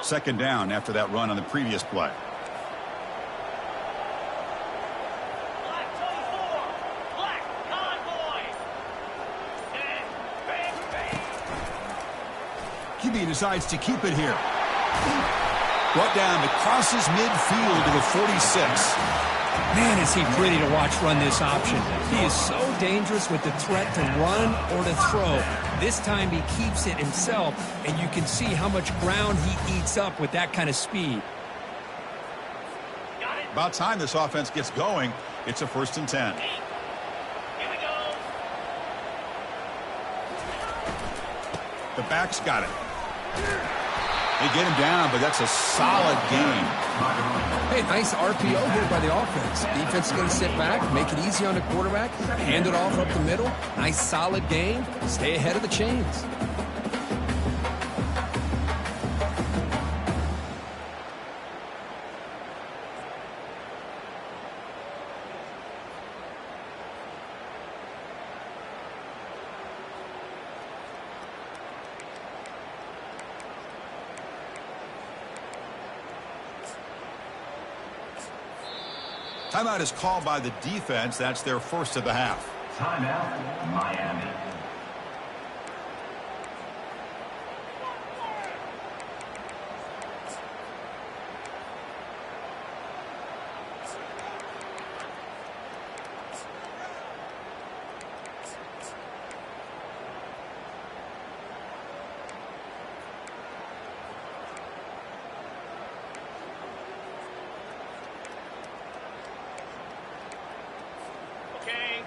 Second down after that run on the previous play. QB decides to keep it here. Brought down, it crosses midfield to the 46. Man, is he pretty to watch run this option. He is so dangerous with the threat to run or to throw. This time he keeps it himself, and you can see how much ground he eats up with that kind of speed. About time this offense gets going. It's a 1st and 10. The back's got it. They get him down, but that's a solid game. Hey, nice RPO here by the offense. Defense is going to sit back, make it easy on the quarterback, hand it off up the middle. Nice solid game. Stay ahead of the chains. Timeout is called by the defense. That's their first of the half. Timeout, Miami.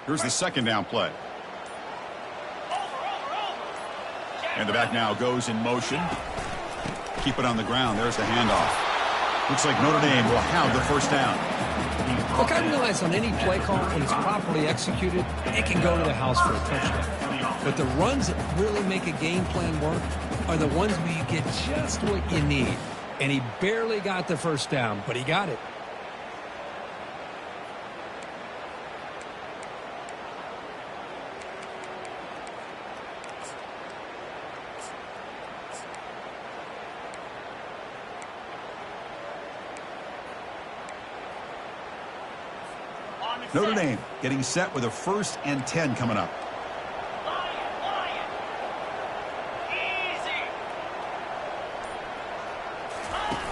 Here's the second down play. And the back now goes in motion. Keep it on the ground. There's the handoff. Looks like Notre Dame will have the first down. Look, I realize on any play call, when it's properly executed, it can go to the house for a touchdown. But the runs that really make a game plan work are the ones where you get just what you need. And he barely got the first down, but he got it. Notre Dame getting set with a 1st and 10 coming up.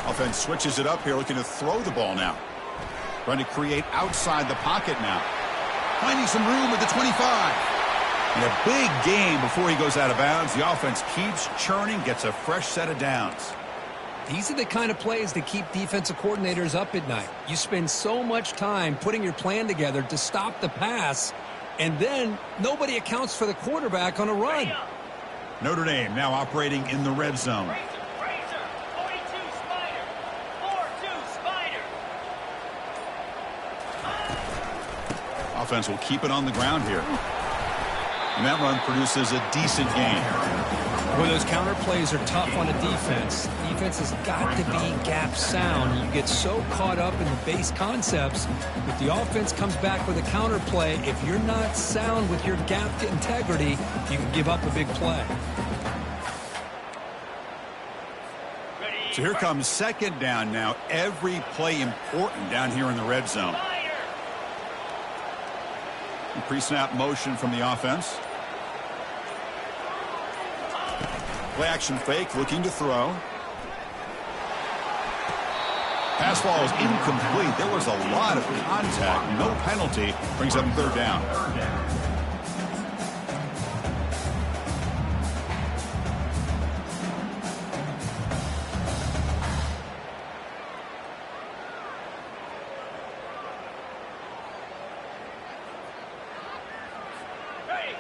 Offense switches it up here, looking to throw the ball now. Trying to create outside the pocket now. Finding some room at the 25. And a big gain before he goes out of bounds. The offense keeps churning, gets a fresh set of downs. These are the kind of plays that keep defensive coordinators up at night. You spend so much time putting your plan together to stop the pass, and then nobody accounts for the quarterback on a run. Notre Dame now operating in the red zone. Offense will keep it on the ground here. And that run produces a decent gain. Well, those counter plays are tough on a defense. Defense has got to be gap sound. You get so caught up in the base concepts. If the offense comes back with a counter play, if you're not sound with your gap integrity, you can give up a big play. So here comes second down now. Every play important down here in the red zone. Pre-snap motion from the offense. Play action fake, looking to throw. Pass ball is incomplete. There was a lot of contact. No penalty. Brings up 3rd down.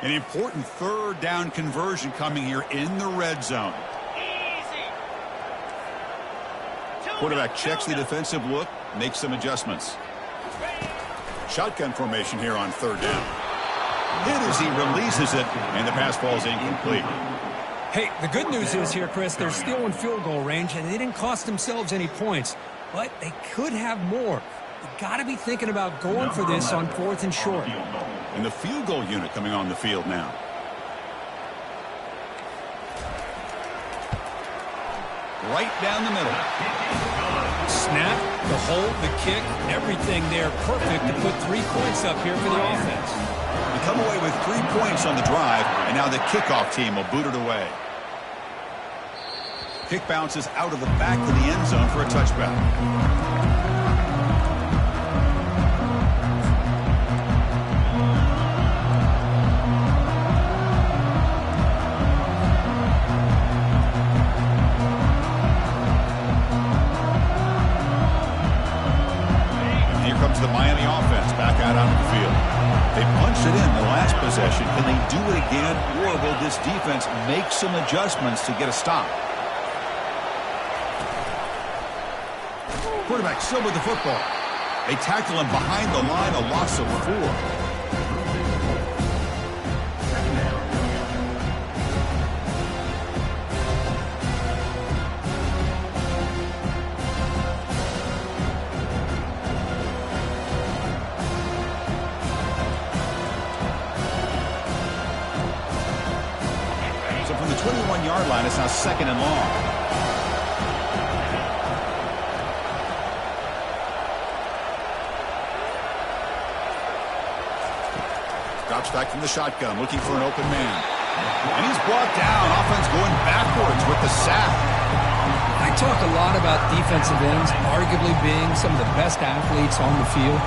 An important 3rd down conversion coming here in the red zone. Quarterback checks the defensive look, makes some adjustments. Shotgun formation here on 3rd down. Hit as he releases it, and the pass ball is incomplete. Hey, the good news is here, Chris, they're still in field goal range, and they didn't cost themselves any points. But they could have more. You've got to be thinking about going for this on 4th and short. And the field goal unit coming on the field now. right down the middle. Snap, the hold, the kick, everything there perfect to put 3 points up here for the offense. They come away with 3 points on the drive, and now the kickoff team will boot it away. Kick bounces out of the back of the end zone for a touchback. The Miami offense back out onto the field. They punched it in the last possession. Can they do it again, or will this defense make some adjustments to get a stop? Quarterback still with the football. They tackle him behind the line, a loss of 4. From the 21-yard line, it's now 2nd and long. Drops back from the shotgun, looking for an open man. And he's brought down. Offense going backwards with the sack. I talk a lot about defensive ends arguably being some of the best athletes on the field.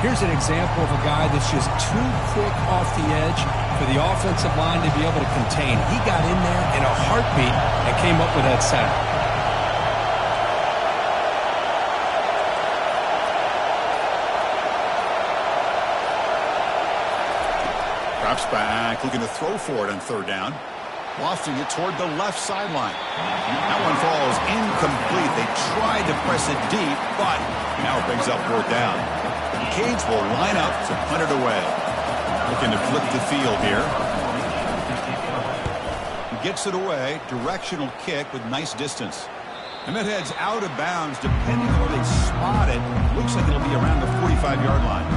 Here's an example of a guy that's just too quick off the edge for the offensive line to be able to contain. He got in there in a heartbeat and came up with that sack. Drops back, looking to throw for it on 3rd down. Lofting it toward the left sideline. That one falls incomplete. They tried to press it deep, but now it brings up 4th down. Cage will line up to punt it away. Looking to flip the field here. He gets it away. Directional kick with nice distance. And that heads out of bounds. Depending on where they spot it, looks like it'll be around the 45-yard line.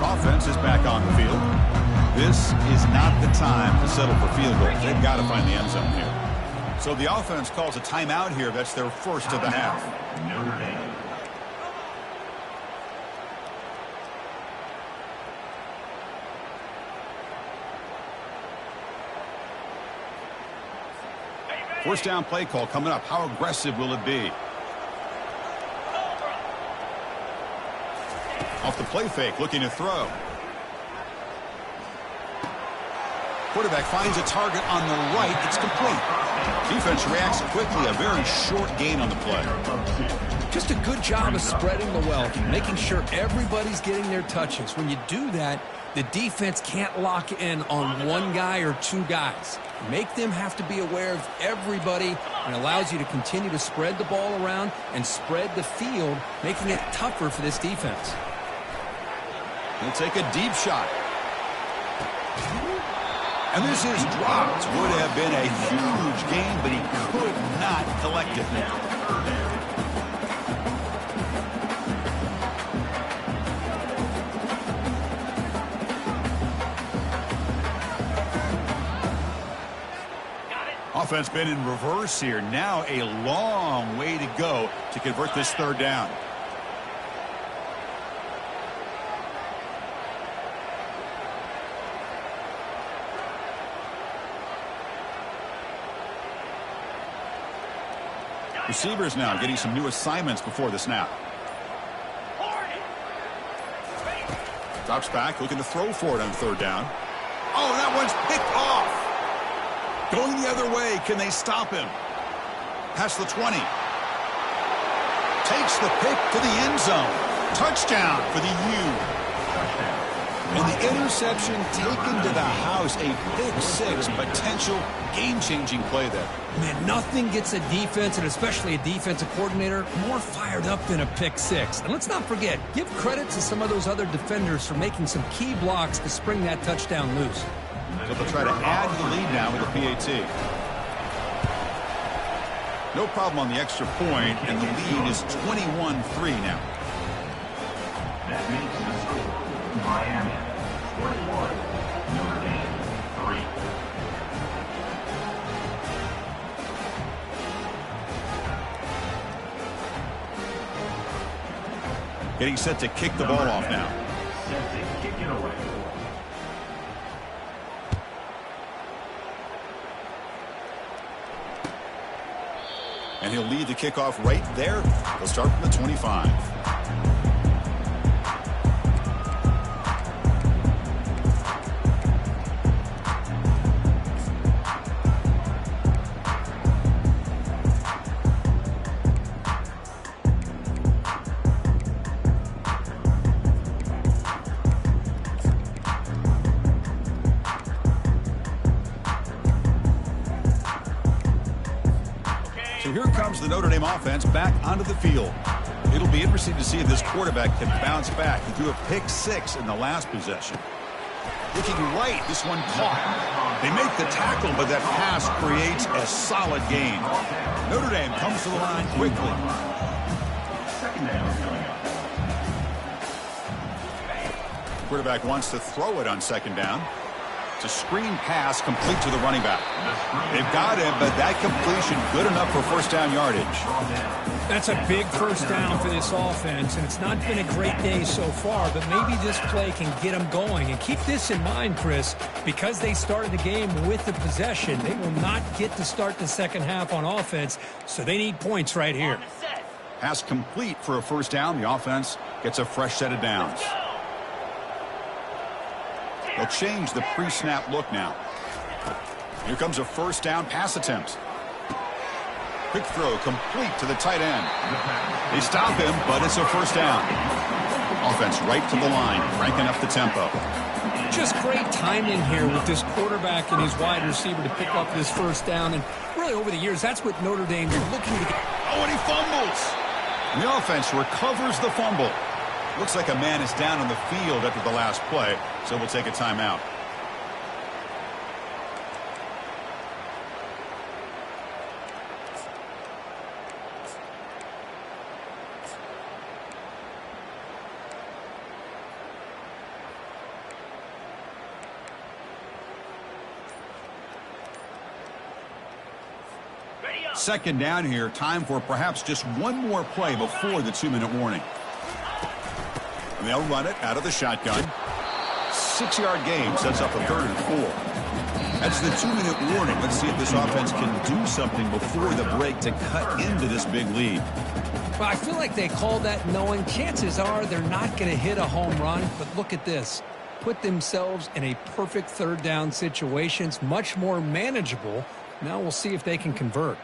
Offense is back on the field. This is not the time to settle for field goals. They've got to find the end zone here. So the offense calls a timeout here. That's their first of the half. NOTRE Dame. First down play call coming up. How aggressive will it be? Off the play fake, looking to throw. Quarterback finds a target on the right. It's complete. Defense reacts quickly. A very short gain on the play. Just a good job of spreading the wealth, making sure everybody's getting their touches. When you do that, the defense can't lock in on one guy or 2 guys. Make them have to be aware of everybody, and allows you to continue to spread the ball around and spread the field, making it tougher for this defense. He'll take a deep shot. And this is dropped. Would have been a huge gain, but he could not collect it. Offense been in reverse here. Now a long way to go to convert this 3rd down. Receivers now getting some new assignments before the snap. Drops back, looking to throw for it on 3rd down. Oh, that one's picked off. Going the other way, can they stop him? Past the 20. Takes the pick to the end zone. Touchdown for the U. And the interception taken to the house. A pick-6, potential game-changing play there. Man, nothing gets a defense, and especially a defensive coordinator, more fired up than a pick-6. And let's not forget, give credit to some of those other defenders for making some key blocks to spring that touchdown loose. So they'll try to add to the lead now with a PAT. No problem on the extra point, and the lead is 21-3 now. That makes the score Miami 41, Notre Dame 3. Getting set to kick the ball off now. Set to kick it away. And he'll lead the kickoff right there. He'll start from the 25. So here comes the Notre Dame offense back onto the field. It'll be interesting to see if this quarterback can bounce back. He threw a pick-6 in the last possession. Looking right, this one caught. They make the tackle, but that pass creates a solid gain. Notre Dame comes to the line quickly. Second down coming up. Quarterback wants to throw it on second down. It's a screen pass complete to the running back. They've got him, but that completion good enough for first down yardage. That's a big first down for this offense, and it's not been a great day so far, but maybe this play can get them going. And keep this in mind, Chris, because they started the game with the possession, they will not get to start the second half on offense, so they need points right here. Pass complete for a first down. The offense gets a fresh set of downs. They'll change the pre-snap look now. Here comes a first down pass attempt. Quick throw complete to the tight end. They stop him, but it's a first down. Offense right to the line, cranking up the tempo. Just great timing here with this quarterback and his wide receiver to pick up this first down. And really over the years, that's what Notre Dame's looking to get. Oh, and he fumbles. And the offense recovers the fumble. Looks like a man is down on the field after the last play, so we'll take a timeout. Second down here, time for perhaps just one more play before the 2-minute warning. And they'll run it out of the shotgun. 6-yard gain sets up a 3rd and 4. That's the 2-minute warning. Let's see if this offense can do something before the break to cut into this big lead. Well, I feel like they call that knowing chances are they're not going to hit a home run, but look at this. Put themselves in a perfect 3rd down situation. It's much more manageable. Now we'll see if they can convert.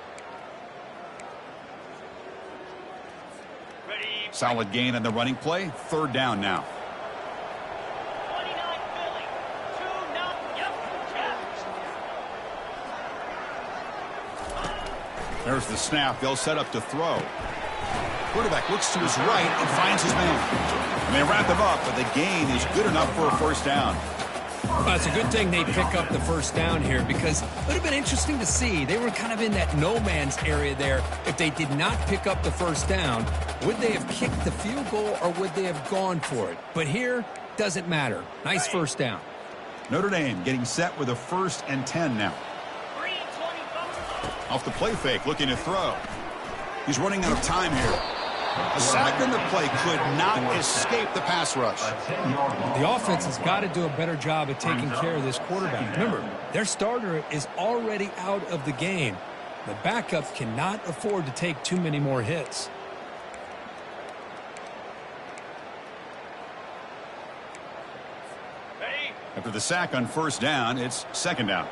Solid gain on the running play. 3rd down now. There's the snap. They'll set up to throw. Quarterback looks to his right and finds his man. And they wrap him up, but the gain is good enough for a first down. Well, it's a good thing they pick up the first down here because it would have been interesting to see. They were kind of in that no man's area there. If they did not pick up the first down, would they have kicked the field goal or would they have gone for it? But here, doesn't matter. Nice first down. Notre Dame getting set with a 1st and 10 now. Off the play fake, looking to throw. He's running out of time here. A sack in the play could not escape the pass rush. The offense has got to do a better job of taking care of this quarterback. Remember, their starter is already out of the game. The backup cannot afford to take too many more hits. After the sack on first down, it's 2nd down.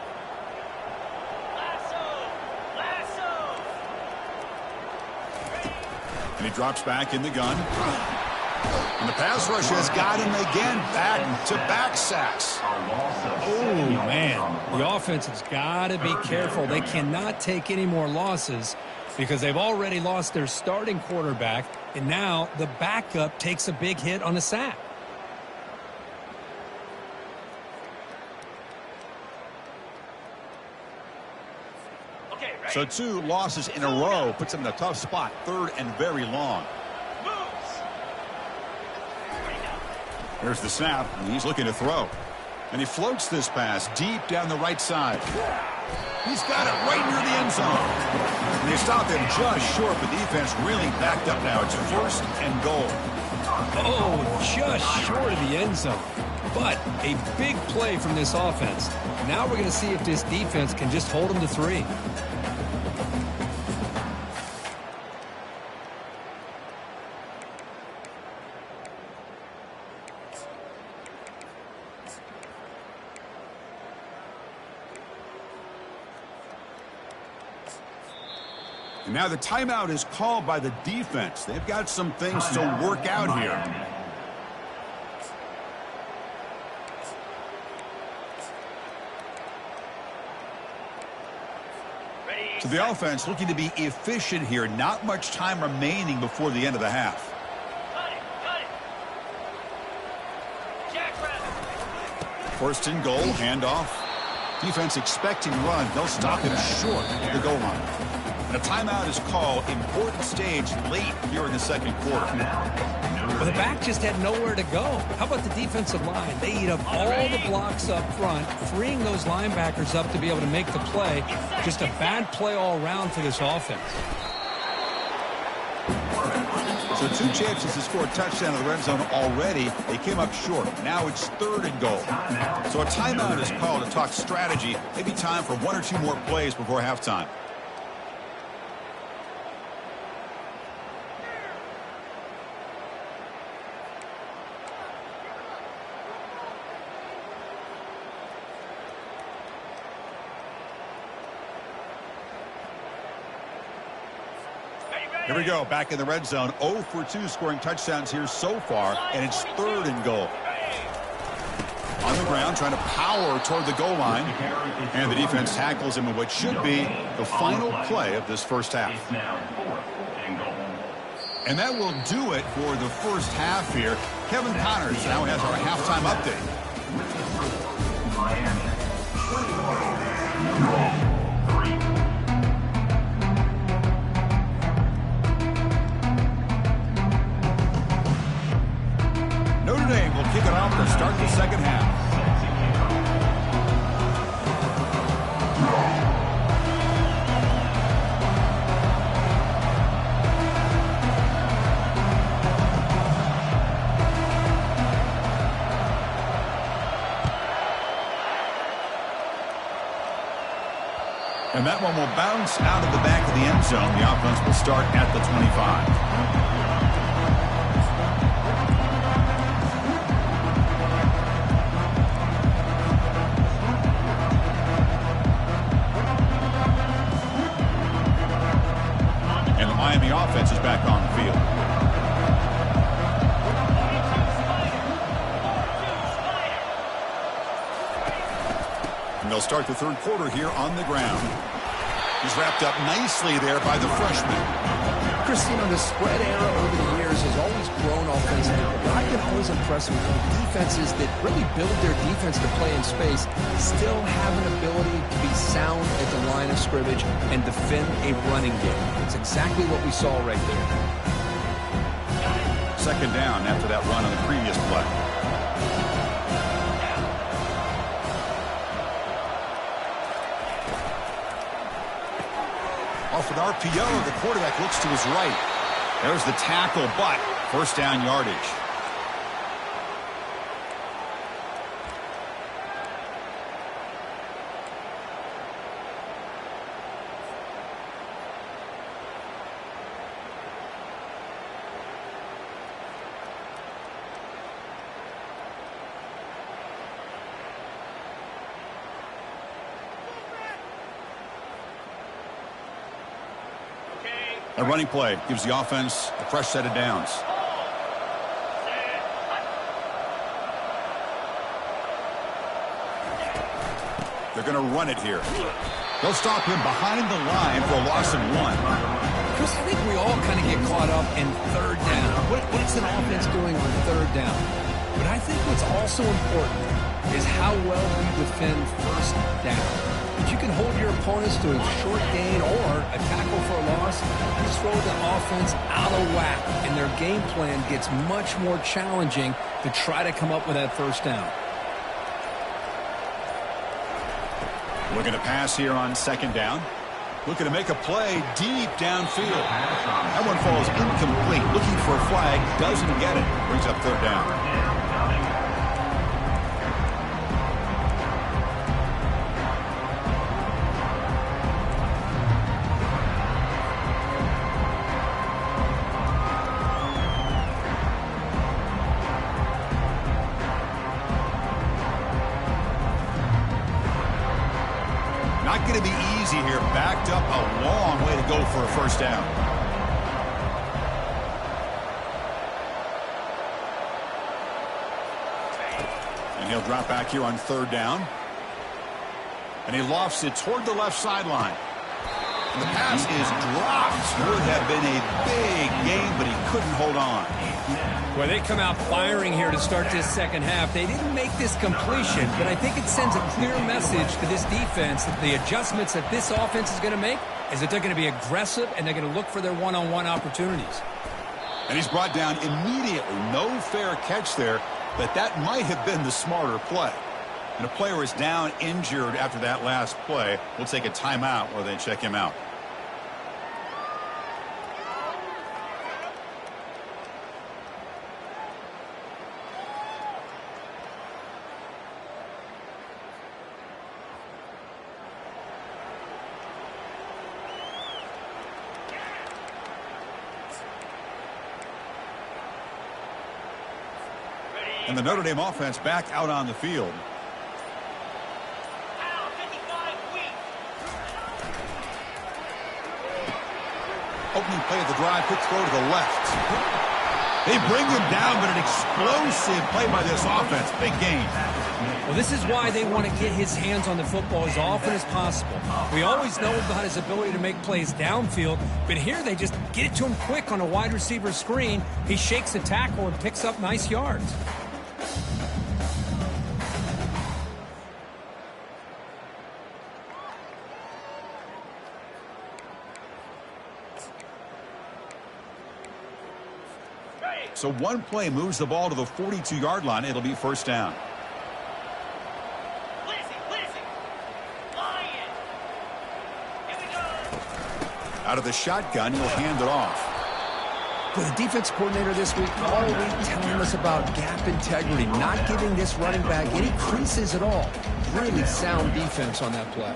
And he drops back in the gun. And the pass rush has got him again. Back-to-back sacks. Oh, man. The offense has got to be careful. They cannot take any more losses because they've already lost their starting quarterback, and now the backup takes a big hit on a sack. So 2 losses in a row puts him in a tough spot, 3rd and very long. There's the snap, and he's looking to throw. And he floats this pass deep down the right side. He's got it right near the end zone. And they stop him just short. The defense really backed up now. It's 1st and goal. Oh, just short of the end zone. But a big play from this offense. Now we're going to see if this defense can just hold them to 3. And now the timeout is called by the defense. They've got some things to work out here. So the offense looking to be efficient here. Not much time remaining before the end of the half. First and goal, handoff. Defense expecting run. They'll stop him short of the goal line. And a timeout is called. Important stage late here in the 2nd quarter. Well, the back just had nowhere to go. How about the defensive line? They eat up all the blocks up front, freeing those linebackers up to be able to make the play. Just a bad play all around for this offense. So 2 chances to score a touchdown in the red zone already. They came up short. Now it's 3rd and goal. So a timeout is called to talk strategy. Maybe time for 1 or 2 more plays before halftime. Here we go, back in the red zone. 0 for 2 scoring touchdowns here so far, and it's 3rd and goal. On the ground, trying to power toward the goal line, and the defense tackles him in what should be the final play of this first half. And that will do it for the first half here. Kevin Connors now has our halftime update. Notre Dame will kick it off to start the second half. And that one will bounce out of the back of the end zone. The offense will start at the 25. Miami offense is back on the field. And they'll start the 3rd quarter here on the ground. He's wrapped up nicely there by the freshman. Christine, the spread era over the years has always grown offensively. But I've been always impressed with defenses that really build their defense to play in space, still have an ability to be sound at the line of scrimmage and defend a running game. It's exactly what we saw right there. 2nd down after that run on the previous play. Off an RPO, the quarterback looks to his right. There's the tackle, but first down yardage. A running play gives the offense a fresh set of downs. They're going to run it here. They'll stop him behind the line for a loss of 1. Chris, I think we all kind of get caught up in 3rd down. What's an offense doing on 3rd down? But I think what's also important is how well we defend 1st down. If you can hold your opponents to a short gain or a tackle for a loss, you throw the offense out of whack, and their game plan gets much more challenging to try to come up with that first down. Looking to pass here on second down. Looking to make a play deep downfield. That one falls incomplete. Looking for a flag. Doesn't get it. Brings up third down. Not going to be easy here. Backed up a long way to go for a first down. And he'll drop back here on third down. And he lofts it toward the left sideline. And the pass is dropped. Would have been a big game, but he couldn't hold on. Well, they come out firing here to start this second half. They didn't make this completion, but I think it sends a clear message to this defense that the adjustments that this offense is going to make is that they're going to be aggressive and they're going to look for their one-on-one opportunities. And he's brought down immediately. No fair catch there, but that might have been the smarter play. And a player is down injured after that last play. We'll take a timeout while they check him out. And the Notre Dame offense back out on the field. Opening play of the drive, quick throw to the left. They bring him down, but an explosive play by this offense. Big game. Well, this is why they want to get his hands on the football as often as possible. We always know about his ability to make plays downfield, but here they just get it to him quick on a wide receiver screen. He shakes the tackle and picks up nice yards. So one play moves the ball to the 42-yard line. It'll be first down. Out of the shotgun, he'll hand it off. Well, the defense coordinator this week all week telling us about gap integrity, not giving this running back any creases at all. Really sound defense on that play.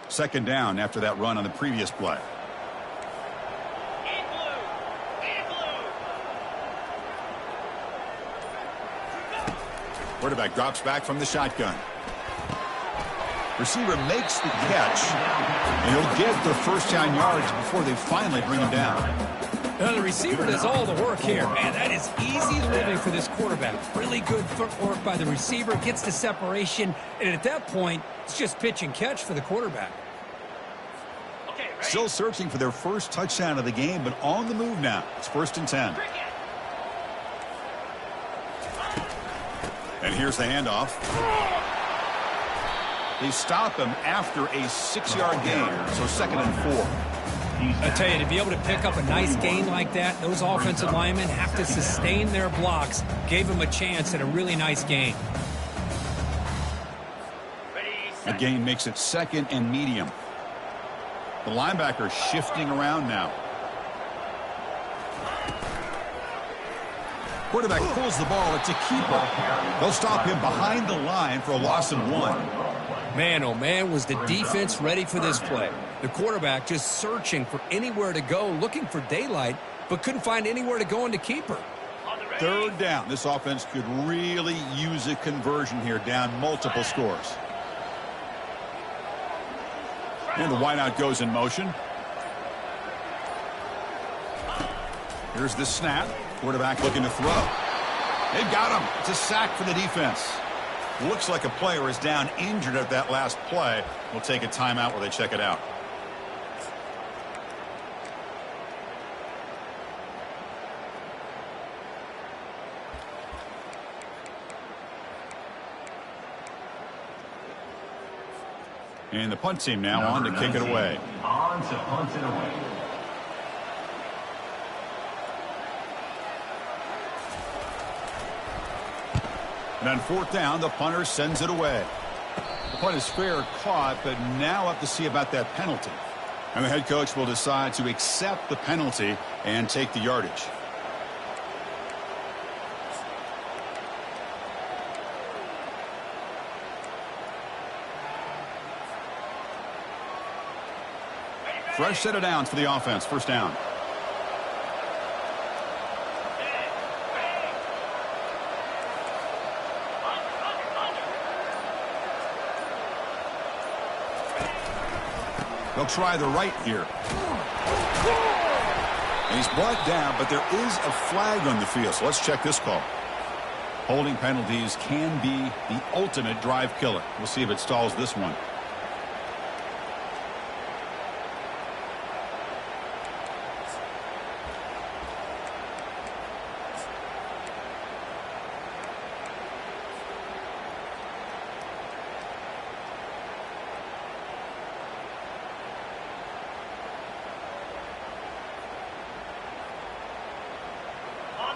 Second down after that run on the previous play. Quarterback drops back from the shotgun. Receiver makes the catch, and he'll get the first down yards before they finally bring him down. Now the receiver does all the work here. Man, that is easy living for this quarterback. Really good footwork by the receiver, gets the separation, and at that point, it's just pitch and catch for the quarterback. Still searching for their first touchdown of the game, but on the move now. It's 1st and 10. And here's the handoff. They stop him after a 6-yard gain, so 2nd and 4. I tell you, to be able to pick up a nice gain like that, those offensive linemen have to sustain their blocks. Gave him a chance at a really nice gain. The gain makes it 2nd and medium. The linebacker shifting around now. Quarterback pulls the ball. It's a keeper. They'll stop him behind the line for a loss of 1. Man, oh man, was the defense ready for this play. The quarterback just searching for anywhere to go, looking for daylight, but couldn't find anywhere to go into keeper. Third down. This offense could really use a conversion here, down multiple scores. And the wideout goes in motion. Here's the snap. Quarterback looking to throw. They've got him. It's a sack for the defense. Looks like a player is down injured at that last play. We'll take a timeout while they check it out. And the punt team now on to kick it away. On to punt it away. And on fourth down, the punter sends it away. The punt is fair caught, but now up to see about that penalty. And the head coach will decide to accept the penalty and take the yardage. Fresh set of downs for the offense. First down. They'll try the right here. And he's brought down, but there is a flag on the field. So let's check this call. Holding penalties can be the ultimate drive killer. We'll see if it stalls this one.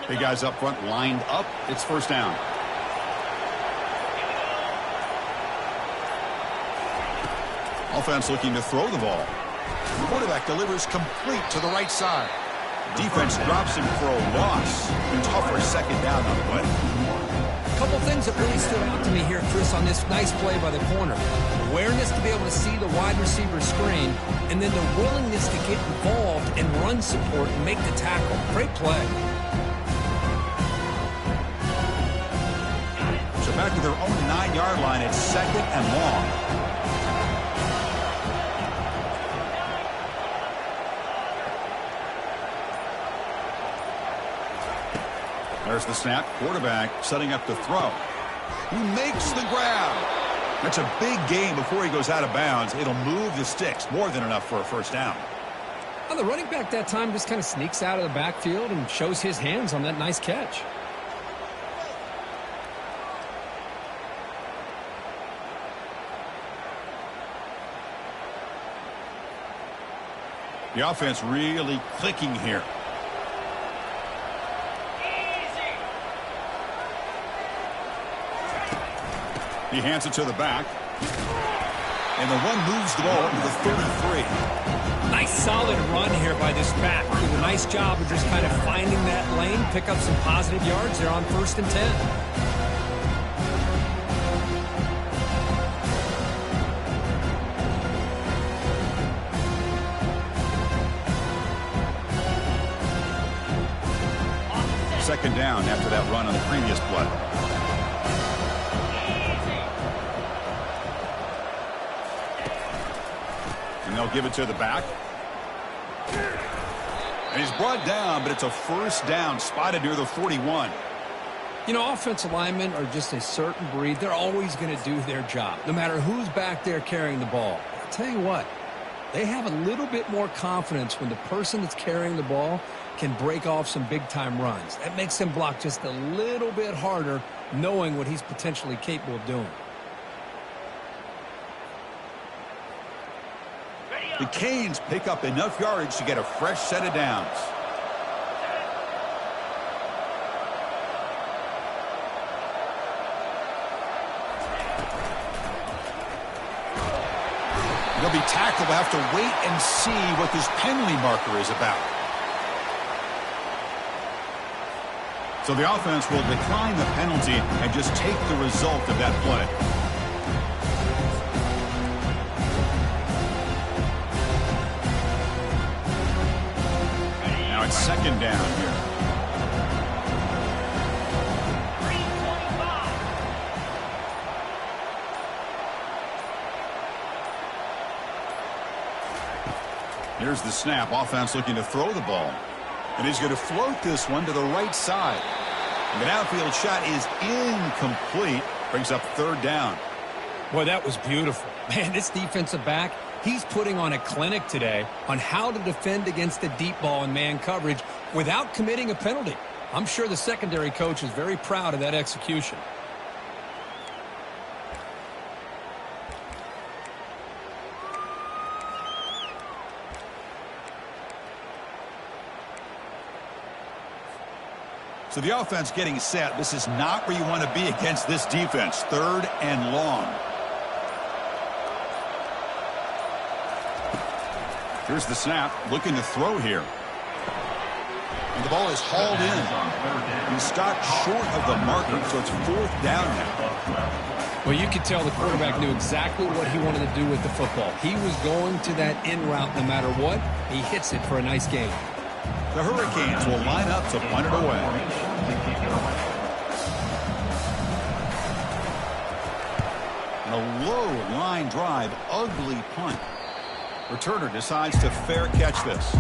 Big guys up front lined up. It's first down. Offense looking to throw the ball. The quarterback delivers complete to the right side. Defense drops him for a loss. A tougher second down on the play. A couple things that really stood out to me here, Chris, on this nice play by the corner. Awareness to be able to see the wide receiver screen, and then the willingness to get involved and run support and make the tackle. Great play. Back to their own 9-yard line. It's second and long. There's the snap. Quarterback setting up to throw. He makes the grab. That's a big gain before he goes out of bounds. It'll move the sticks. More than enough for a first down. Well, the running back that time just kind of sneaks out of the backfield and shows his hands on that nice catch. The offense really clicking here. He hands it to the back. And the run moves the ball to the 33. Nice solid run here by this back. Did a nice job of just kind of finding that lane, pick up some positive yards there on 1st and 10. Second down after that run on the previous play. And they'll give it to the back. And he's brought down, but it's a first down spotted near the 41. You know, offensive linemen are just a certain breed. They're always going to do their job, no matter who's back there carrying the ball. I'll tell you what, they have a little bit more confidence when the person that's carrying the ball can break off some big-time runs. That makes him block just a little bit harder, knowing what he's potentially capable of doing. The Canes pick up enough yardage to get a fresh set of downs. They'll be tackled. They'll have to wait and see what this penalty marker is about. So the offense will decline the penalty and just take the result of that play. Now it's second down here. Here's the snap. Offense looking to throw the ball. And he's going to float this one to the right side. And the downfield shot is incomplete. Brings up third down. Boy, that was beautiful. Man, this defensive back, he's putting on a clinic today on how to defend against the deep ball and man coverage without committing a penalty. I'm sure the secondary coach is very proud of that execution. So the offense getting set. This is not where you want to be against this defense. Third and long. Here's the snap. Looking to throw here. And the ball is hauled in. He's stopped short of the marker, so it's fourth down now. Well, you could tell the quarterback knew exactly what he wanted to do with the football. He was going to that in route no matter what. He hits it for a nice gain. The Hurricanes will line up to punt it away. And a low line drive, ugly punt. Returner decides to fair catch this.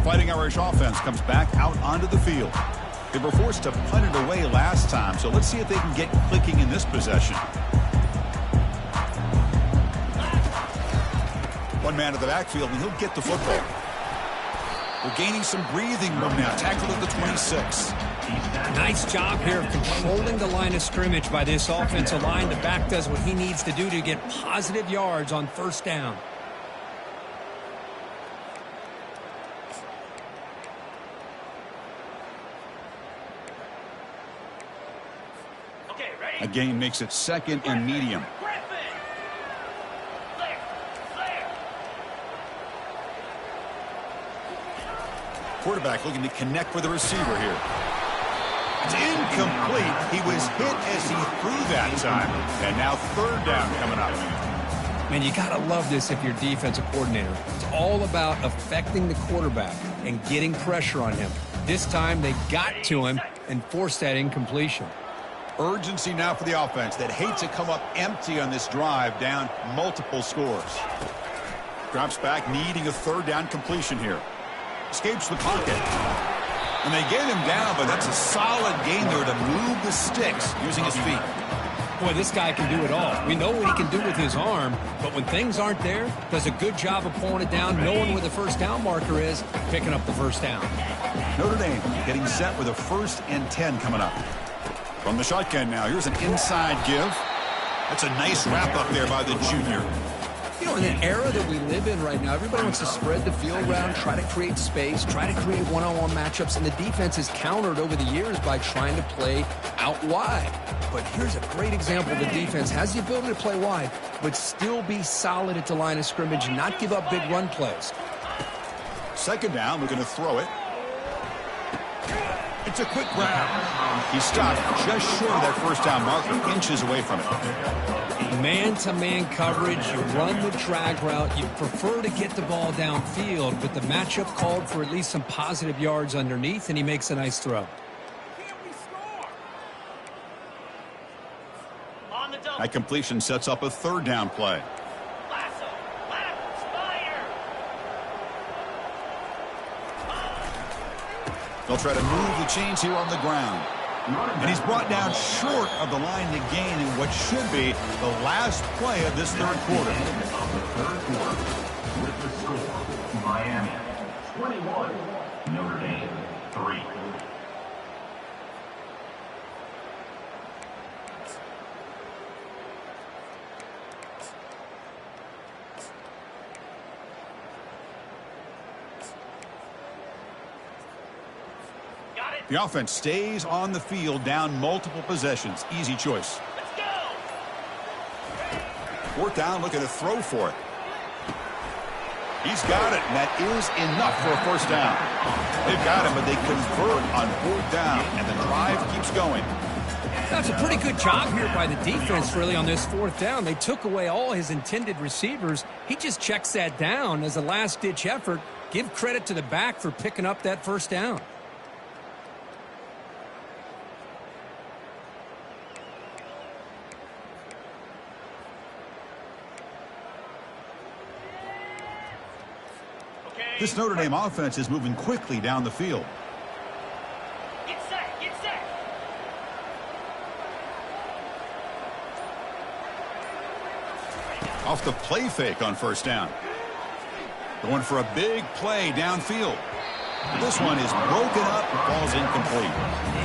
Fighting Irish offense comes back out onto the field. They were forced to punt it away last time, so let's see if they can get clicking in this possession. One man to the backfield, and he'll get the football. We're gaining some breathing room now. Tackled at the 26. Nice job here of controlling the line of scrimmage by this offensive line. The back does what he needs to do to get positive yards on first down. A gain makes it second and medium. Quarterback looking to connect with the receiver here. It's incomplete. He was hit as he threw that time. And now third down coming up. Man, you got to love this if you're defensive coordinator. It's all about affecting the quarterback and getting pressure on him. This time they got to him and forced that incompletion. Urgency now for the offense that hates to come up empty on this drive, down multiple scores. Drops back, needing a third down completion here. Escapes the pocket. And they get him down, but that's a solid gain there to move the sticks using his feet. Boy, this guy can do it all. We know what he can do with his arm, but when things aren't there, does a good job of pulling it down, knowing where the first down marker is, picking up the first down. Notre Dame getting set with a 1st and 10 coming up. From the shotgun now, here's an inside give. That's a nice wrap up there by the junior. You know, in an era that we live in right now, everybody wants to spread the field around, try to create space, try to create one-on-one matchups, and the defense is countered over the years by trying to play out wide. But here's a great example. The defense has the ability to play wide, but still be solid at the line of scrimmage, not give up big run plays. Second down, looking to throw it. It's a quick grab. He stopped just short of that first down marker, inches away from it. Man-to-man coverage, you run the drag route. You prefer to get the ball downfield, but the matchup called for at least some positive yards underneath, and he makes a nice throw. That completion sets up a third down play. They'll try to move the chains here on the ground. And he's brought down short of the line to gain in what should be the last play of this third quarter. With the score, Miami 21, Notre Dame 3. The offense stays on the field, down multiple possessions. Easy choice. Fourth down, looking to throw for it. He's got it, and that is enough for a first down. They've got him, but they convert on fourth down, and the drive keeps going. That's a pretty good job here by the defense, really, on this fourth down. They took away all his intended receivers. He just checks that down as a last-ditch effort. Give credit to the back for picking up that first down. This Notre Dame offense is moving quickly down the field. Get set, get set. Off the play fake on first down. Going for a big play downfield. This one is broken up, falls incomplete.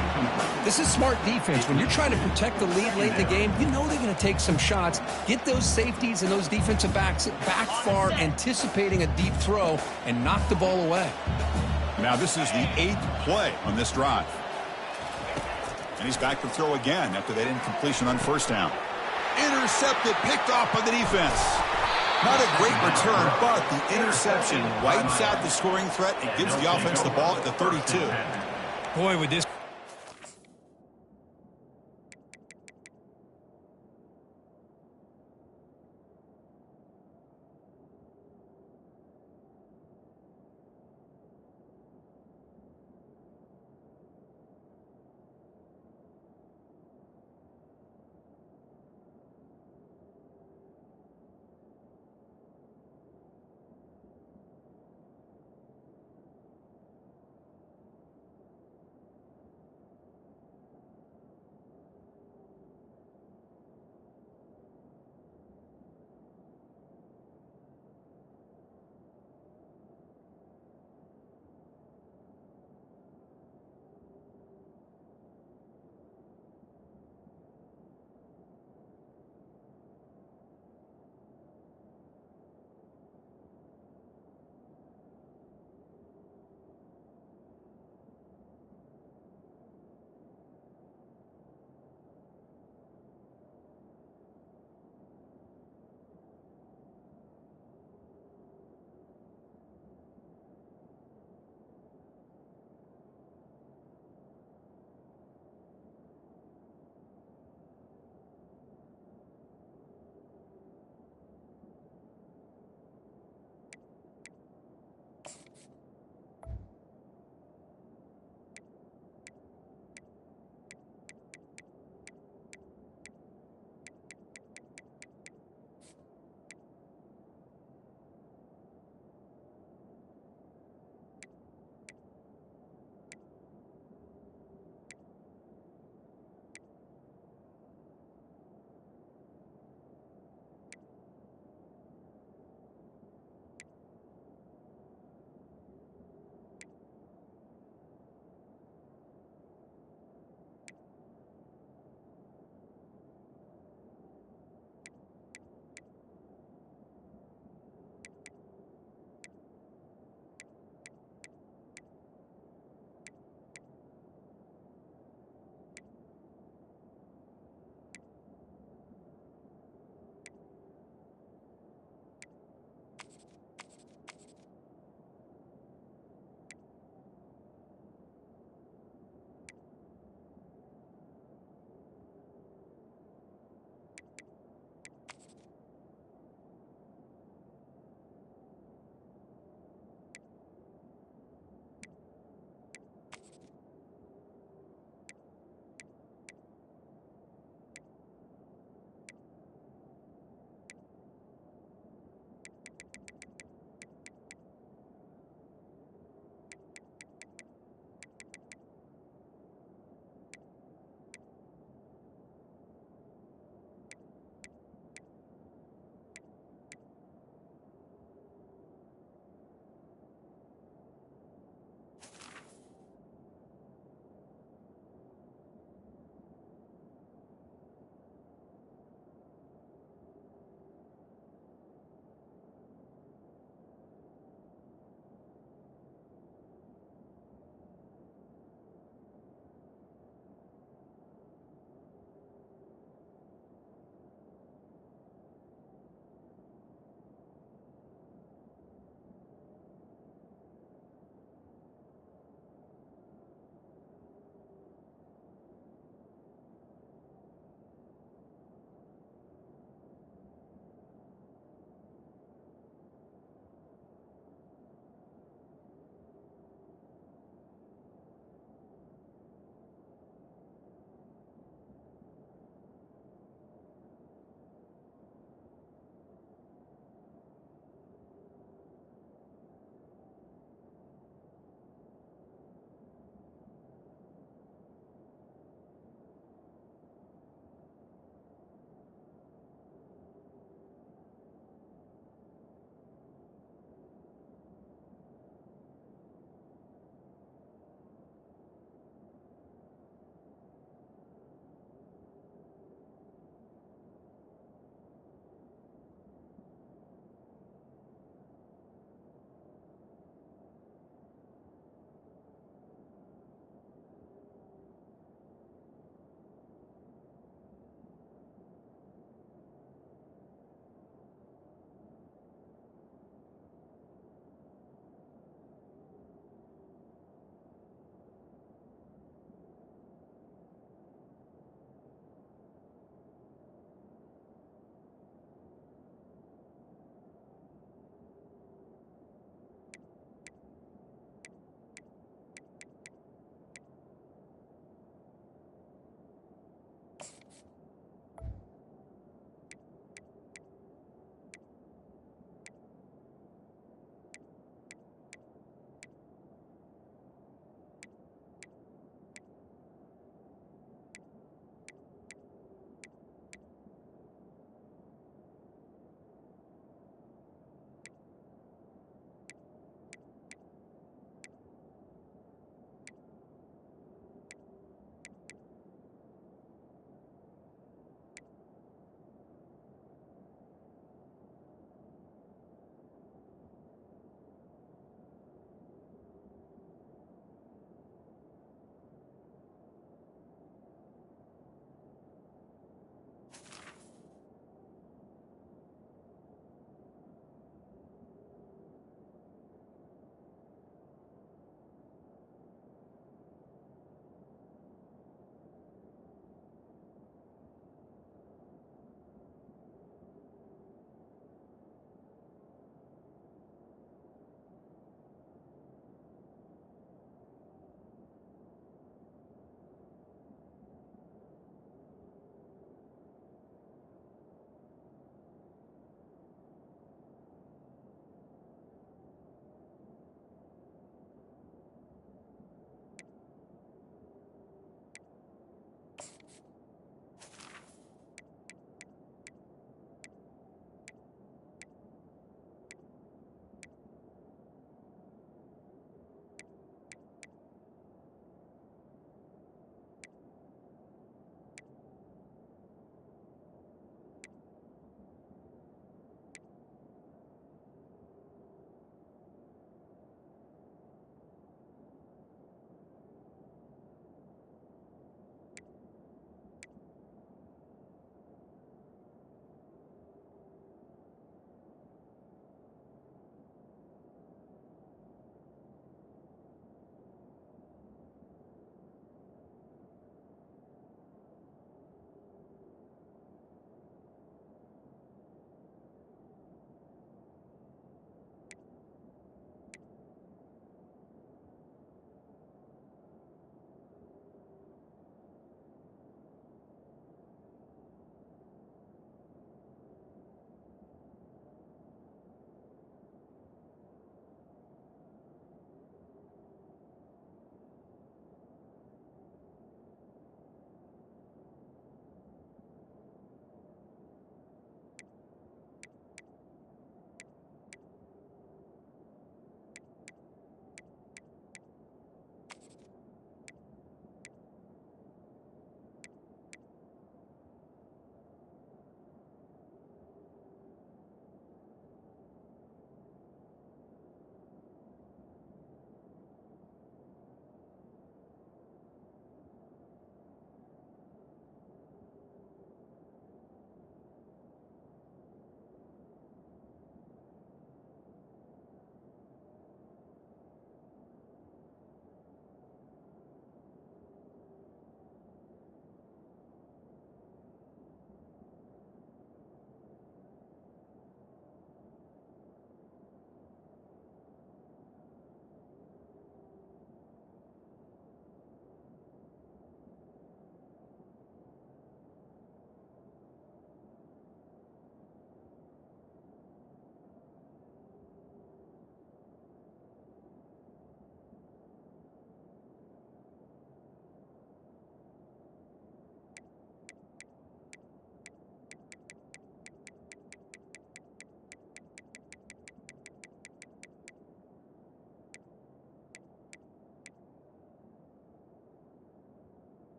This is smart defense. When you're trying to protect the lead late in the game, you know they're going to take some shots, get those safeties and those defensive backs back far, anticipating a deep throw, and knock the ball away. Now this is the 8th play on this drive. And he's back to throw again after that incompletion on first down. Intercepted, picked off by the defense. Not a great return, but the interception wipes out the scoring threat and gives the offense the ball at the 32. Boy, with this...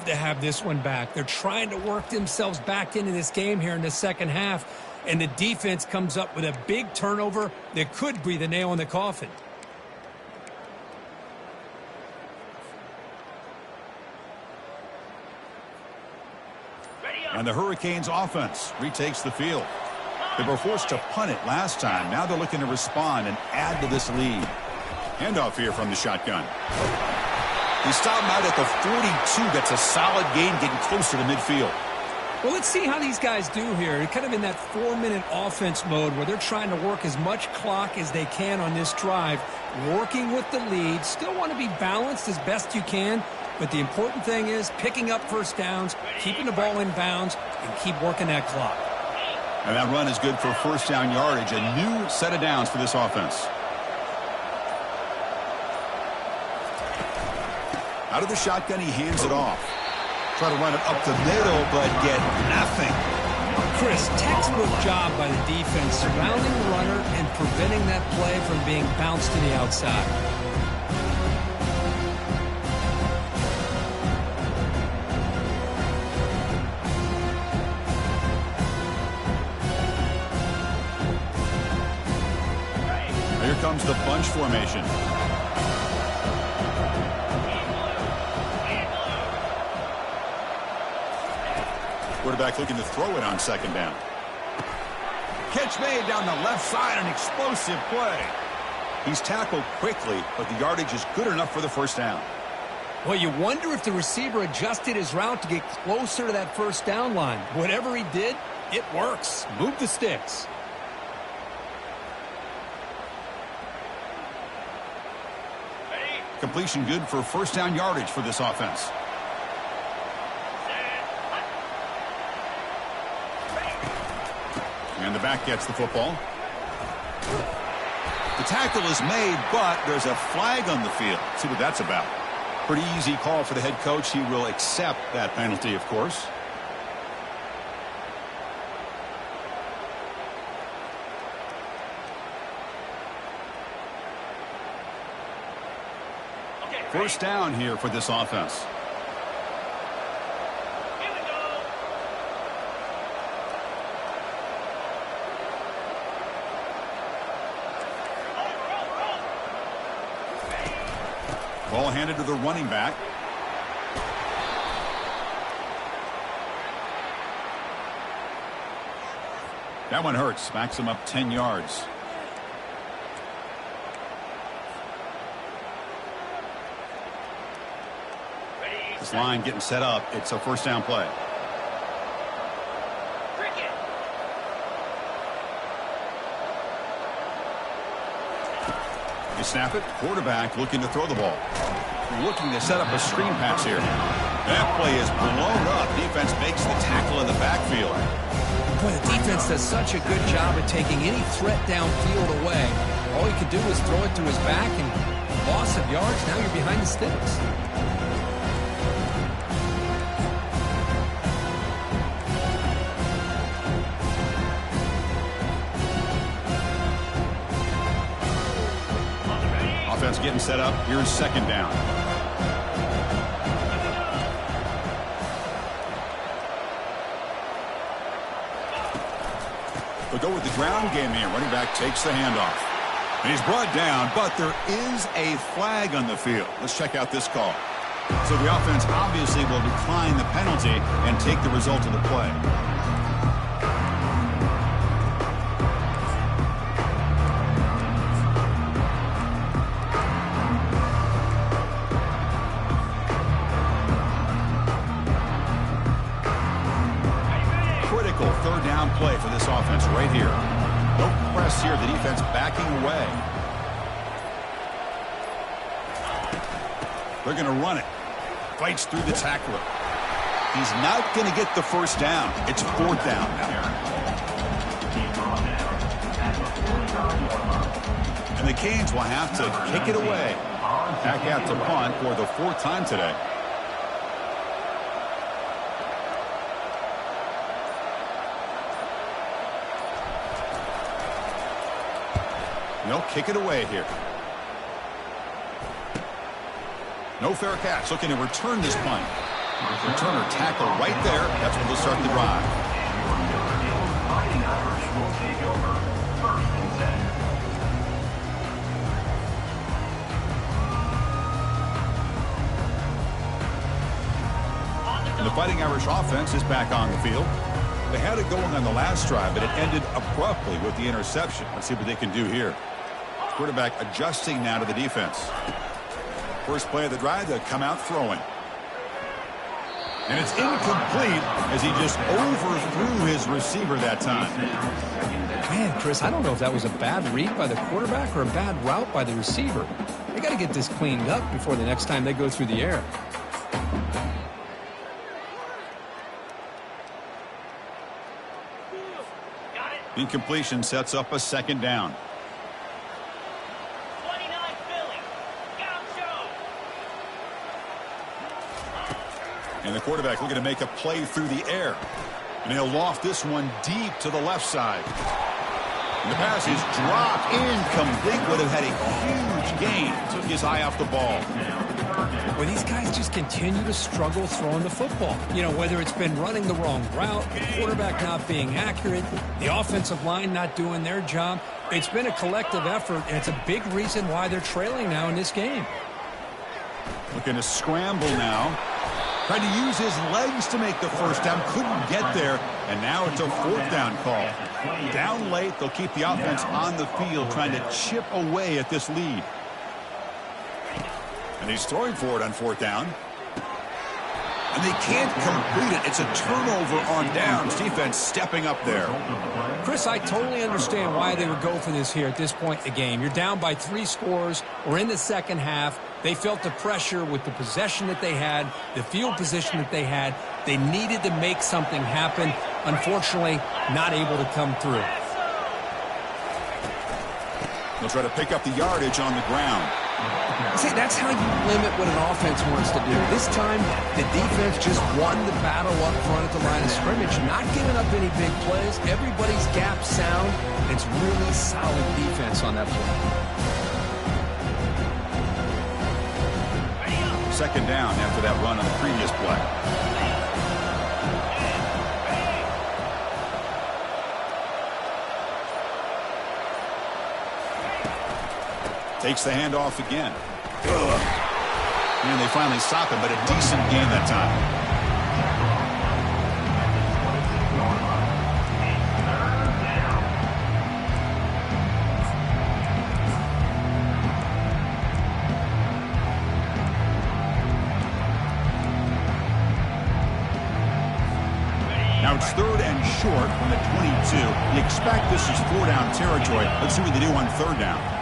to have this one back. They're trying to work themselves back into this game here in the second half, and the defense comes up with a big turnover that could be the nail in the coffin. And the Hurricanes offense retakes the field. They were forced to punt it last time. Now they're looking to respond and add to this lead. Handoff here from the shotgun. He stopped him out at the 42. That's a solid gain, getting closer to midfield. Well, let's see how these guys do here. They're kind of in that 4-minute offense mode where they're trying to work as much clock as they can on this drive, working with the lead. Still want to be balanced as best you can, but the important thing is picking up first downs, keeping the ball in bounds, and keep working that clock. And that run is good for first down yardage. A new set of downs for this offense. Out of the shotgun, he hands it off. Try to run it up the middle, but get nothing. Chris, textbook job by the defense, surrounding the runner and preventing that play from being bounced to the outside. Here comes the bunch formation. Quarterback looking to throw it on second down. Catch made down the left side, an explosive play. He's tackled quickly, but the yardage is good enough for the first down. Well, you wonder if the receiver adjusted his route to get closer to that first down line. Whatever he did, it works. Move the sticks. Completion good for first down yardage for this offense. And the back gets the football. The tackle is made, but there's a flag on the field. See what that's about. Pretty easy call for the head coach. He will accept that penalty, of course. First down here for this offense. Here we go. Ball handed to the running back. That one hurts. Backs him up 10 yards. This line getting set up. It's a first down play. Cricket. You snap it. Quarterback looking to throw the ball. Looking to set up a screen pass here. That play is blown up. Defense makes the tackle in the backfield. Boy, the defense does such a good job at taking any threat downfield away. All you could do was throw it to his back, and loss of yards, now you're behind the sticks. Offense getting set up. Here's second down. They'll go with the ground game here. Running back takes the handoff. And he's brought down, but there is a flag on the field. Let's check out this call. So the offense obviously will decline the penalty and take the result of the play. Critical third down play for this offense right here. No press here. The defense backing away. They're going to run it. Fights through the tackler. He's not going to get the first down. It's fourth down now. And the Canes will have to kick it away. Back out to punt for the fourth time today. They'll kick it away here. No fair catch. Looking to return this punt. Returner tackle right there. That's when they'll start the drive. Fighting Irish will take over. 1st and 10. And the Fighting Irish offense is back on the field. They had it going on the last drive, but it ended abruptly with the interception. Let's see what they can do here. Quarterback adjusting now to the defense. First play of the drive, they'll come out throwing. And it's incomplete as he just overthrew his receiver that time. Man, Chris, I don't know if that was a bad read by the quarterback or a bad route by the receiver. They got to get this cleaned up before the next time they go through the air. Incompletion sets up a 2nd down. 29 Philly. Gaucho. And the quarterback looking to make a play through the air. And he'll loft this one deep to the left side. And the pass is dropped incomplete. Would have had a huge gain. Took his eye off the ball. Well, these guys just continue to struggle throwing the football. You know, whether it's been running the wrong route, the quarterback not being accurate, the offensive line not doing their job. It's been a collective effort, and it's a big reason why they're trailing now in this game. Looking to scramble now. Tried to use his legs to make the first down. Couldn't get there. And now it's a 4th down call. Down late, they'll keep the offense on the field trying to chip away at this lead. And he's throwing for it on 4th down. And they can't complete it. It's a turnover on downs. Defense stepping up there. Chris, I totally understand why they would go for this here at this point in the game. You're down by 3 scores. We're in the 2nd half. They felt the pressure with the possession that they had, the field position that they had. They needed to make something happen. Unfortunately, not able to come through. They'll try to pick up the yardage on the ground. See, that's how you limit what an offense wants to do. This time, the defense just won the battle up front at the line of scrimmage, not giving up any big plays. Everybody's gap sound. It's really solid defense on that play. 2nd down after that run on the previous play. Takes the handoff again. And they finally stop him, but a decent gain that time. Now it's 3rd and short from the 22. You expect this is 4-down territory. Let's see what they do on 3rd down.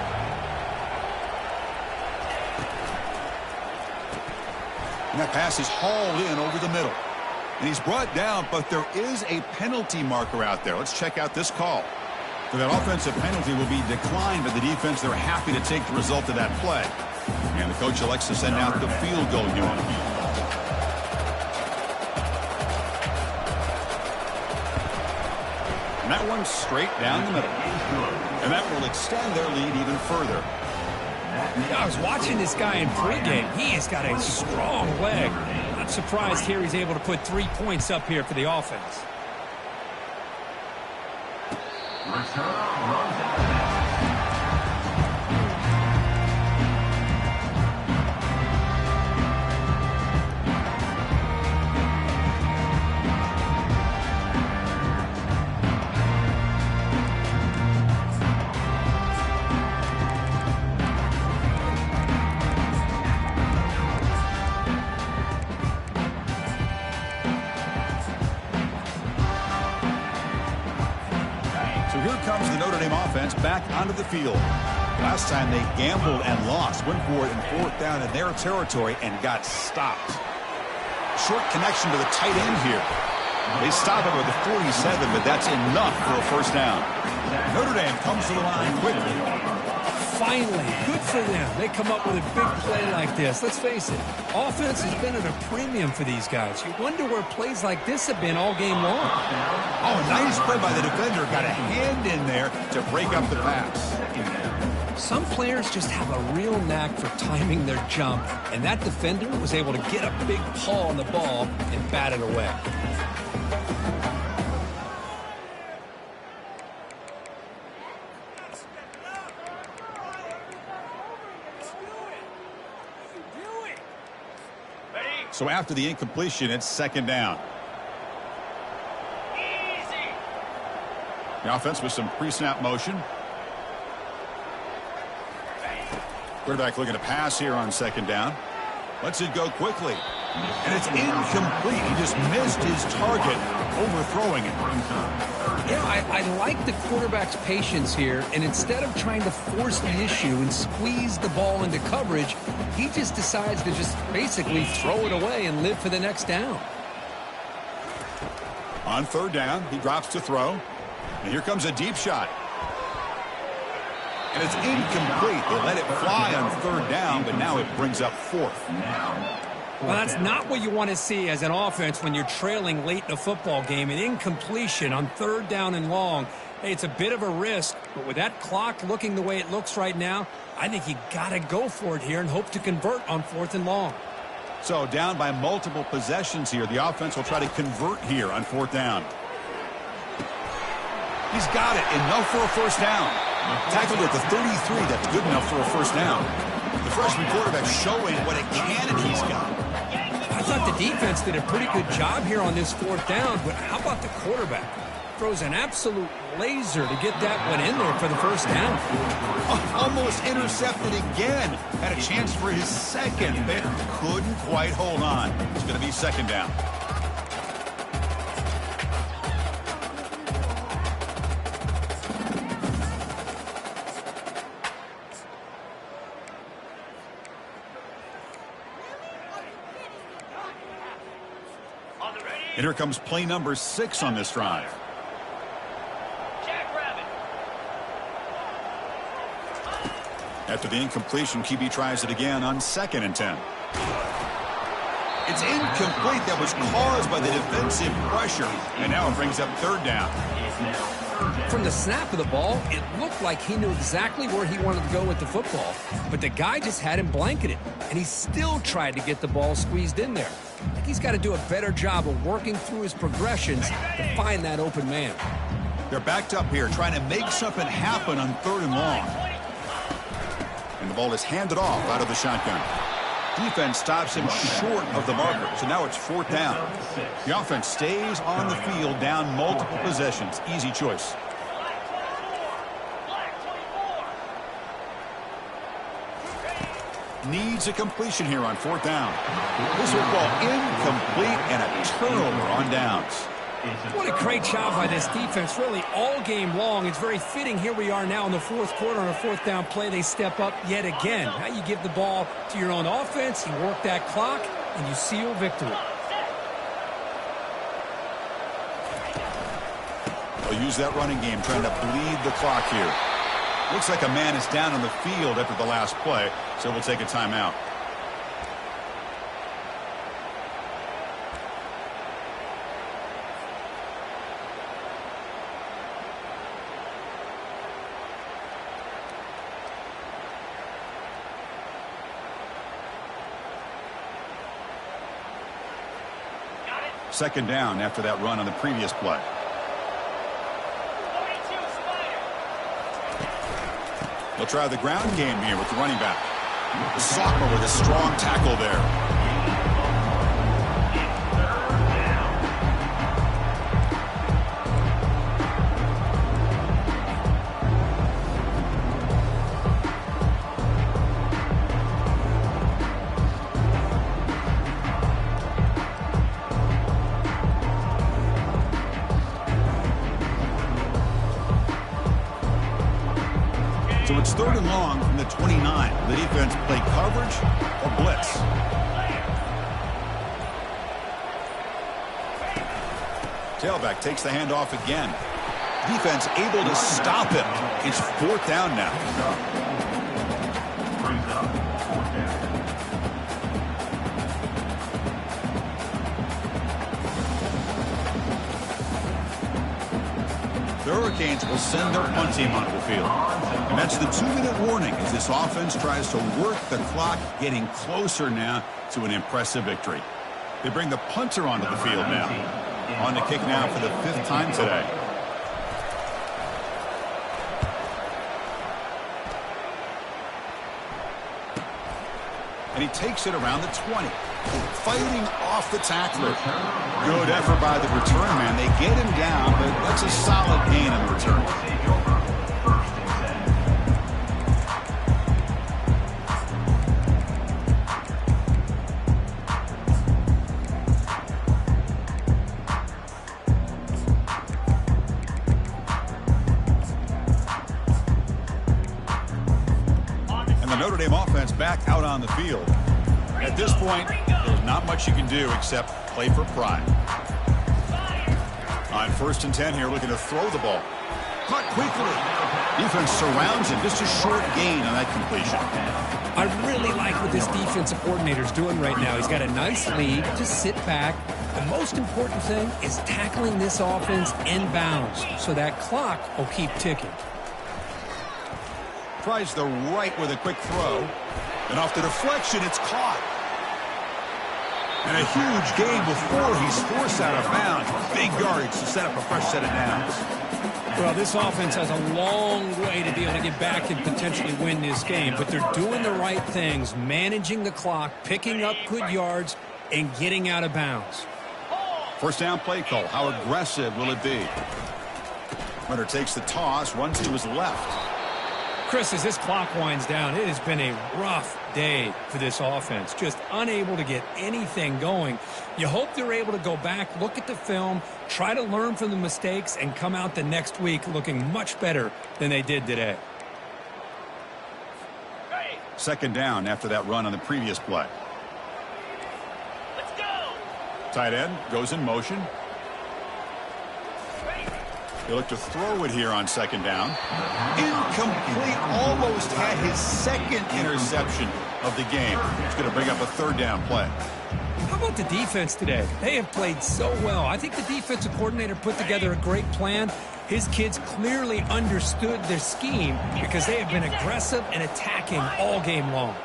And that pass is hauled in over the middle. And he's brought down, but there is a penalty marker out there. Let's check out this call. So that offensive penalty will be declined by the defense. They're happy to take the result of that play. And the coach elects to send out the field goal unit. And that one's straight down the middle. And that will extend their lead even further. I was watching this guy in pregame. He has got a strong leg. Not surprised here he's able to put 3 points up here for the offense. Comes the Notre Dame offense back onto the field. Last time they gambled and lost. Went for it in 4th down in their territory and got stopped. Short connection to the tight end here. They stop it with a 47, but that's enough for a 1st down. Notre Dame comes to the line quickly. Finally, good for them. They come up with a big play like this. Let's face it, offense has been at a premium for these guys. You wonder where plays like this have been all game long. Oh, nice play by the defender. Got a hand in there to break up the pass. Some players just have a real knack for timing their jump, and that defender was able to get a big paw on the ball and bat it away. So after the incompletion, it's second down. Easy. The offense with some pre-snap motion. Quarterback looking to pass here on second down. Lets it go quickly. And it's incomplete. He just missed his target, overthrowing it. Yeah, I like the quarterback's patience here, and instead of trying to force the issue and squeeze the ball into coverage, he just decides to just basically throw it away and live for the next down. On third down, he drops to throw. And here comes a deep shot. And it's incomplete. They let it fly on third down, but now it brings up fourth. Well, that's not what you want to see as an offense when you're trailing late in a football game. An incompletion on third down and long. Hey, it's a bit of a risk, but with that clock looking the way it looks right now, I think you got to go for it here and hope to convert on fourth and long. So down by multiple possessions here. The offense will try to convert here on fourth down. He's got it. Enough for a first down. Tackled at the 33. That's good enough for a first down. The freshman quarterback showing what a cannon he's got. I thought the defense did a pretty good job here on this fourth down, but how about the quarterback? Throws an absolute laser to get that one in there for the first down. Almost intercepted again. Had a chance for his second, but couldn't quite hold on. It's going to be second down. And here comes play number 6 on this drive. Jackrabbit. After the incompletion, QB tries it again on 2nd and 10. It's incomplete. That was caused by the defensive pressure. And now it brings up third down. From the snap of the ball, it looked like he knew exactly where he wanted to go with the football, but the guy just had him blanketed, and he still tried to get the ball squeezed in there. I think he's got to do a better job of working through his progressions to find that open man. They're backed up here, trying to make something happen on third and long. And the ball is handed off out of the shotgun. Defense stops him short of the marker, so now it's fourth down. The offense stays on the field, down multiple possessions. Easy choice. Needs a completion here on fourth down. This will ball incomplete and a turnover on downs. What a great job by this defense, really, all game long. It's very fitting. Here we are now in the fourth quarter on a fourth down play. They step up yet again. Now you give the ball to your own offense, you work that clock, and you seal victory. They'll use that running game, trying to bleed the clock here. Looks like a man is down on the field after the last play, so we'll take a timeout. Second down after that run on the previous play. 42 Spider. They'll try the ground game here with the running back. The sophomore with a strong tackle there. So it's third and long from the 29. The defense play coverage or blitz. Tailback takes the handoff again. Defense able to stop him. It's fourth down now. Third Hurricanes will send their punt team onto the field. And that's the 2-minute warning as this offense tries to work the clock, getting closer now to an impressive victory. They bring the punter onto the field now. On the kick now for the 5th time today. And he takes it around the 20. Fighting off the tackler. Good effort by the return man. They get him down, but that's a solid gain in the return. And the Notre Dame offense back out on the field. At this point, there's not much you can do except play for pride. On 1st and 10 here, looking to throw the ball. Caught quickly. Defense surrounds him. Just a short gain on that completion. I really like what this defensive coordinator's doing right now. He's got a nice lead. Just sit back. The most important thing is tackling this offense inbounds so that clock will keep ticking. Tries the right with a quick throw. And off the deflection, it's caught. And a huge gain before he's forced out of bounds. Big yardage to set up a fresh set of downs. Well, this offense has a long way to be able to get back and potentially win this game. But they're doing the right things, managing the clock, picking up good yards, and getting out of bounds. 1st down play call. How aggressive will it be? Runner takes the toss, runs to his left. Chris, as this clock winds down, it has been a rough day for this offense. Just unable to get anything going. You hope they're able to go back, look at the film, try to learn from the mistakes, and come out the next week looking much better than they did today. 2nd down after that run on the previous play. Let's go. Tight end goes in motion. They look to throw it here on 2nd down. Incomplete. Almost had his 2nd interception of the game. It's going to bring up a 3rd down play. How about the defense today? They have played so well. I think the defensive coordinator put together a great plan. His kids clearly understood their scheme because they have been aggressive and attacking all game long.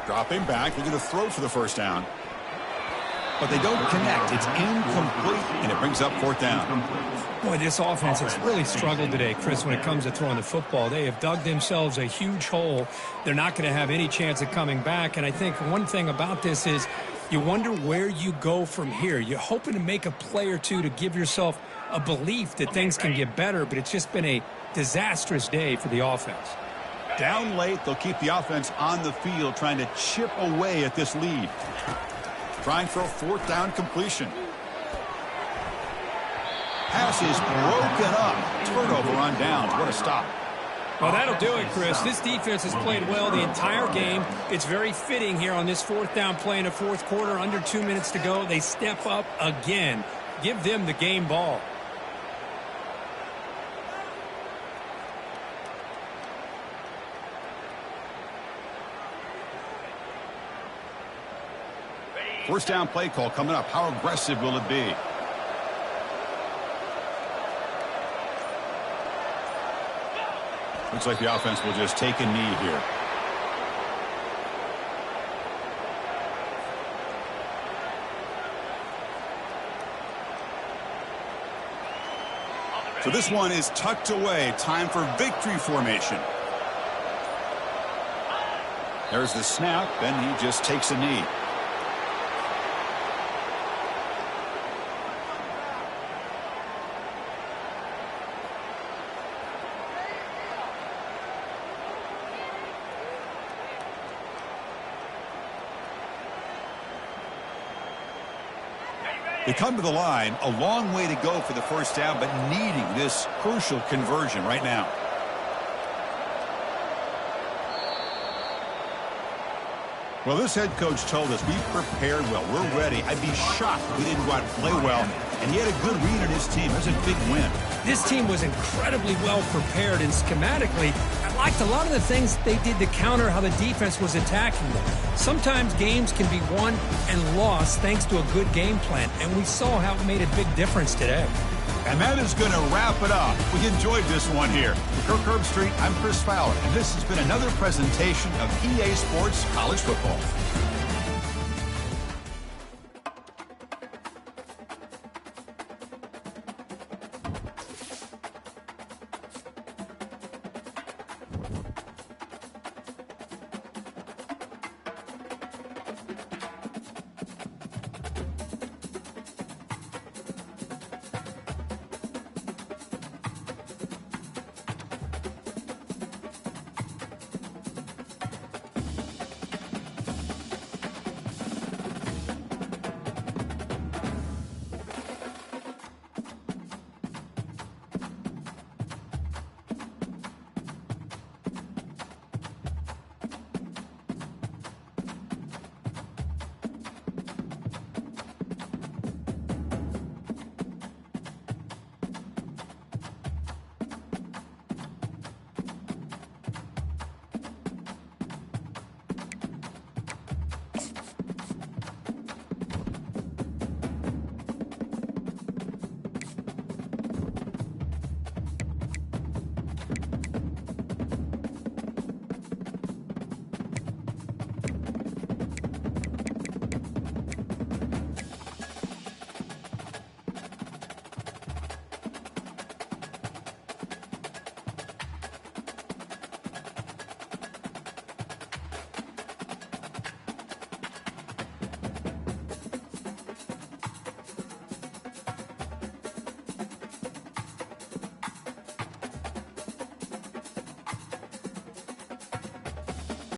Dropping back, looking to throw for the 1st down. But they don't connect. It's incomplete, and it brings up 4th down. Boy, this offense has really struggled today, Chris, when it comes to throwing the football. They have dug themselves a huge hole. They're not going to have any chance of coming back. And I think one thing about this is you wonder where you go from here. You're hoping to make a play or two to give yourself a belief that things can get better, but it's just been a disastrous day for the offense. Down late, they'll keep the offense on the field trying to chip away at this lead. Trying for a 4th down completion. Pass is broken up. Turnover on downs. What a stop. Well, that'll do it, Chris. This defense has played well the entire game. It's very fitting here on this 4th down play in the 4th quarter. Under 2 minutes to go. They step up again. Give them the game ball. First down play call coming up. How aggressive will it be? Looks like the offense will just take a knee here. So this one is tucked away. Time for victory formation. There's the snap, then he just takes a knee. They come to the line, a long way to go for the first down, but needing this crucial conversion right now. Well, this head coach told us we prepared well. We're ready. I'd be shocked if we didn't go out and play well. And he had a good read on his team. That's a big win. This team was incredibly well prepared, and schematically, I liked a lot of the things they did to counter how the defense was attacking them. Sometimes games can be won and lost thanks to a good game plan, and we saw how it made a big difference today. And that is going to wrap it up. We enjoyed this one here. For Kirk Herbstreit, I'm Chris Fowler, and this has been another presentation of EA Sports College Football.